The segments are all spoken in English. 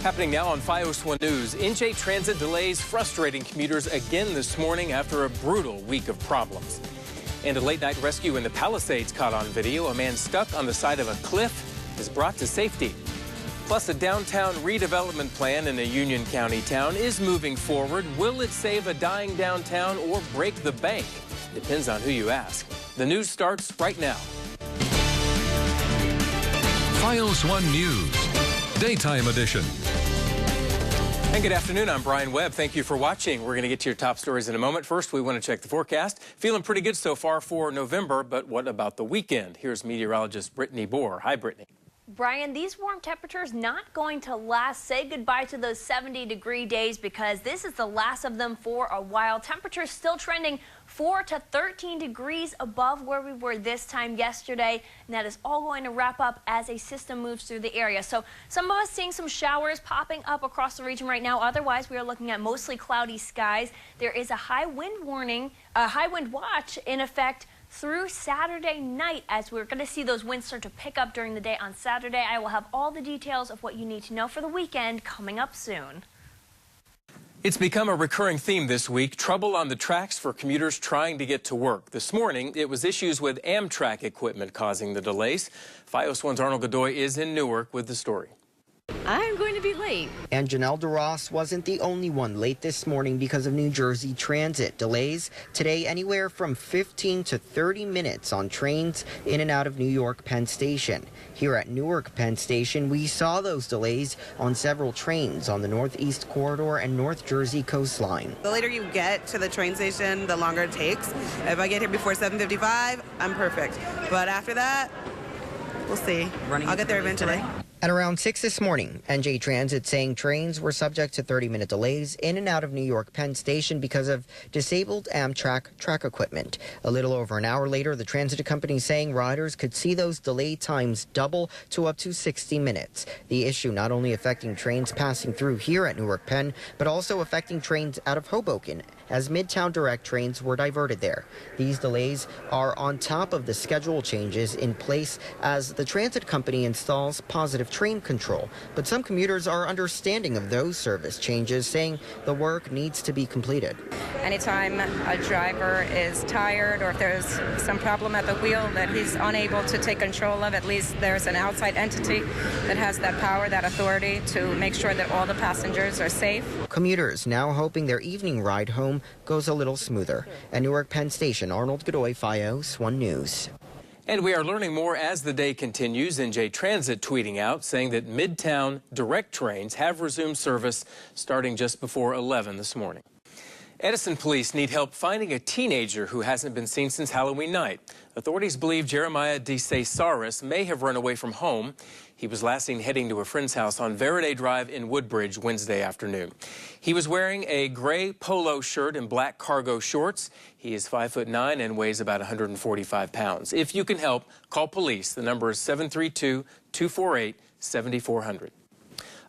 Happening now on FiOS 1 News. NJ Transit delays frustrating commuters again this morning after a brutal week of problems. And a late-night rescue in the Palisades caught on video. A man stuck on the side of a cliff is brought to safety. Plus, a downtown redevelopment plan in a Union County town is moving forward. Will it save a dying downtown or break the bank? Depends on who you ask. The news starts right now. FiOS 1 News, Daytime Edition. And good afternoon, I'm Brian Webb. Thank you for watching. We're going to get to your top stories in a moment. First, we want to check the forecast. Feeling pretty good so far for November, but what about the weekend? Here's meteorologist Brittany Bohr. Hi, Brittany. Brian, these warm temperatures not going to last. Say goodbye to those 70-degree days because this is the last of them for a while. Temperatures still trending 4 to 13 degrees above where we were this time yesterday, and that is all going to wrap up as a system moves through the area. So some of us seeing some showers popping up across the region right now. Otherwise, we are looking at mostly cloudy skies. There is a high wind warning, a high wind watch in effect through Saturday night, as we're going to see those winds start to pick up during the day on Saturday. I will have all the details of what you need to know for the weekend coming up soon. It's become a recurring theme this week, trouble on the tracks for commuters trying to get to work. This morning, it was issues with Amtrak equipment causing the delays. FiOS 1's Arnold Godoy is in Newark with the story. I'm going to be late. And Janelle DeRoss wasn't the only one late this morning because of New Jersey Transit. Delays today anywhere from 15 to 30 minutes on trains in and out of New York Penn Station. Here at Newark Penn Station, we saw those delays on several trains on the Northeast Corridor and North Jersey coastline. The later you get to the train station, the longer it takes. If I get here before 7:55, I'm perfect. But after that, we'll see. I'll get there eventually. At around 6 this morning, NJ Transit saying trains were subject to 30-minute delays in and out of New York Penn Station because of disabled Amtrak track equipment. A little over an hour later, the transit company saying riders could see those delay times double to up to 60 minutes. The issue not only affecting trains passing through here at Newark Penn, but also affecting trains out of Hoboken, as Midtown Direct trains were diverted there. These delays are on top of the schedule changes in place as the transit company installs positive train control. But some commuters are understanding of those service changes, saying the work needs to be completed. Anytime a driver is tired or if there's some problem at the wheel that he's unable to take control of, at least there's an outside entity that has that power, that authority to make sure that all the passengers are safe. Commuters now hoping their evening ride home goes a little smoother. At Newark Penn Station, Arnold Godoy, FiOS 1 News. And we are learning more as the day continues. NJ Transit tweeting out saying that Midtown Direct trains have resumed service starting just before 11 this morning. Edison police need help finding a teenager who hasn't been seen since Halloween night. Authorities believe Jeremiah DeCesaris may have run away from home. He was last seen heading to a friend's house on Verde Drive in Woodbridge Wednesday afternoon. He was wearing a gray polo shirt and black cargo shorts. He is 5'9" and weighs about 145 pounds. If you can help, call police. The number is 732-248-7400.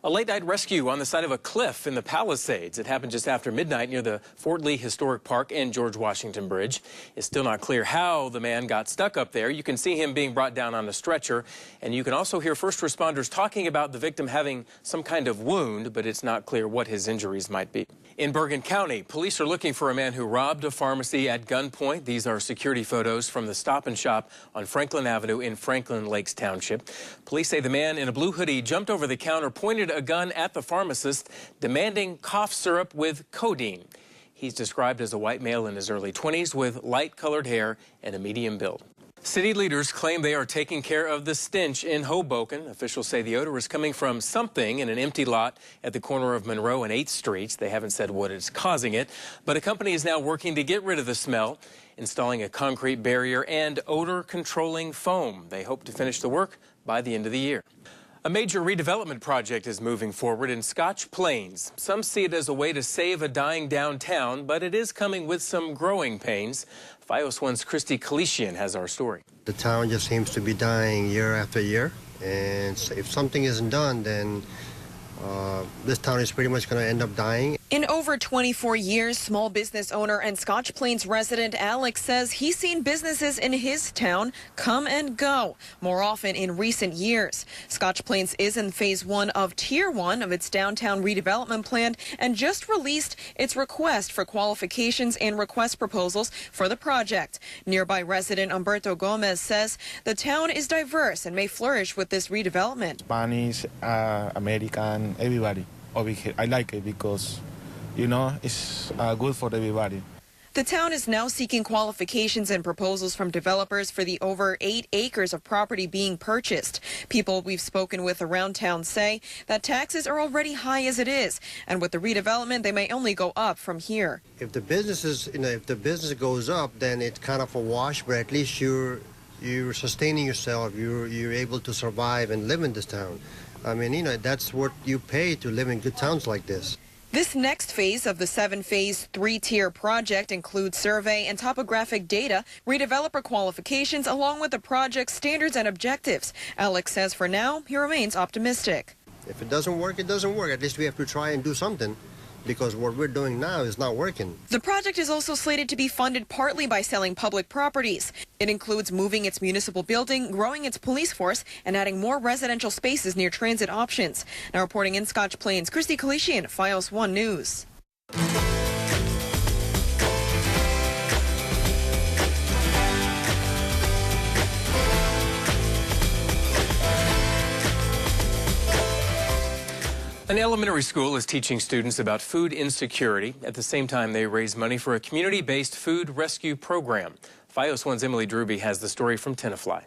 A late-night rescue on the side of a cliff in the Palisades. It happened just after midnight near the Fort Lee Historic Park and George Washington Bridge. It's still not clear how the man got stuck up there. You can see him being brought down on a stretcher, and you can also hear first responders talking about the victim having some kind of wound, but it's not clear what his injuries might be. In Bergen County, police are looking for a man who robbed a pharmacy at gunpoint. These are security photos from the Stop and Shop on Franklin Avenue in Franklin Lakes Township. Police say the man in a blue hoodie jumped over the counter, pointed a gun at the pharmacist, demanding cough syrup with codeine. He's described as a white male in his early 20s with light-colored hair and a medium build. City leaders claim they are taking care of the stench in Hoboken. Officials say the odor is coming from something in an empty lot at the corner of Monroe and 8th Streets. They haven't said what is causing it, but a company is now working to get rid of the smell, installing a concrete barrier and odor-controlling foam. They hope to finish the work by the end of the year. A major redevelopment project is moving forward in Scotch Plains. Some see it as a way to save a dying downtown, but it is coming with some growing pains. FiOS 1's Christy Kalishian has our story. The town just seems to be dying year after year, and if something isn't done, then this town is pretty much going to end up dying. In over 24 years, small business owner and Scotch Plains resident Alex says he's seen businesses in his town come and go more often in recent years. Scotch Plains is in phase 1 of Tier 1 of its downtown redevelopment plan and just released its request for qualifications and request proposals for the project. Nearby resident Humberto Gomez says the town is diverse and may flourish with this redevelopment. Spanish, American, everybody. I like it because, you know, it's good for everybody. The town is now seeking qualifications and proposals from developers for the over 8 acres of property being purchased. People we've spoken with around town say that taxes are already high as it is, and with the redevelopment, they may only go up from here. If the business goes up, then it's kind of a wash, but at least you're sustaining yourself. You're able to survive and live in this town. I mean, you know, that's what you pay to live in good towns like this. This next phase of the 7-phase, 3-tier project includes survey and topographic data, redeveloper qualifications, along with the project's standards and objectives. Alex says for now, he remains optimistic. If it doesn't work, it doesn't work. At least we have to try and do something, because what we're doing now is not working. The project is also slated to be funded partly by selling public properties. It includes moving its municipal building, growing its police force, and adding more residential spaces near transit options. Now reporting in Scotch Plains, Christy Kalishian, FiOS 1 News. An elementary school is teaching students about food insecurity. At the same time, they raise money for a community-based food rescue program. FiOS 1's Emily Druby has the story from Tenafly.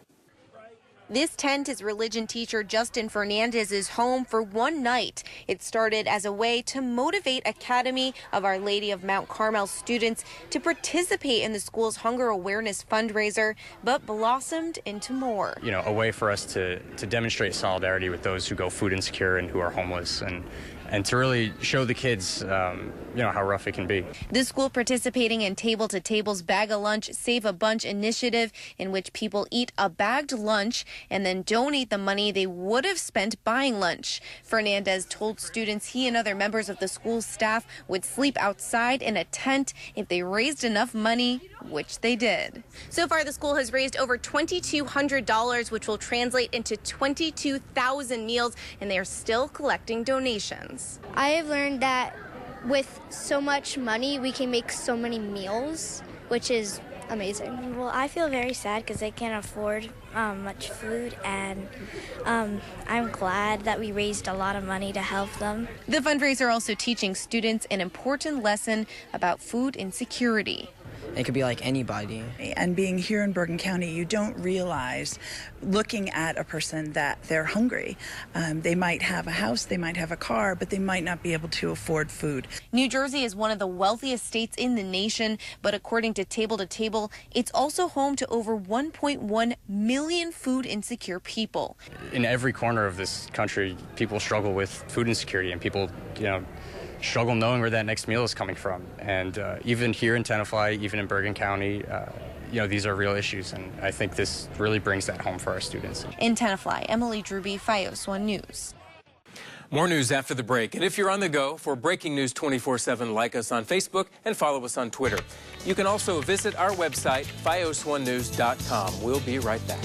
This tent is religion teacher Justin Fernandez's home for one night. It started as a way to motivate Academy of Our Lady of Mount Carmel students to participate in the school's hunger awareness fundraiser, but blossomed into more. You know, a way for us to demonstrate solidarity with those who go food insecure and who are homeless, and to really show the kids, you know, how rough it can be. The school participating in Table to Table's Bag a Lunch, Save a Bunch initiative, in which people eat a bagged lunch and then donate the money they would have spent buying lunch. Fernandez told students he and other members of the school staff would sleep outside in a tent if they raised enough money, which they did. So far, the school has raised over $2,200, which will translate into 22,000 meals, and they are still collecting donations. I have learned that with so much money, we can make so many meals, which is amazing. Well, I feel very sad because I can't afford much food, and I'm glad that we raised a lot of money to help them. The fundraiser also teaching students an important lesson about food insecurity. It could be like anybody. And being here in Bergen County, you don't realize, looking at a person, that they're hungry. They might have a house, they might have a car, but they might not be able to afford food. New Jersey is one of the wealthiest states in the nation, but according to Table, it's also home to over 1.1 million food insecure people. In every corner of this country, people struggle with food insecurity, and people, you know, struggle knowing where that next meal is coming from. And even here in Tenafly, even in Bergen County, you know, these are real issues, and I think this really brings that home for our students. In Tenafly, Emily Druby, FiOS 1 News. More news after the break. And if you're on the go for breaking news 24/7, like us on Facebook and follow us on Twitter. You can also visit our website, fios1news.com. We'll be right back.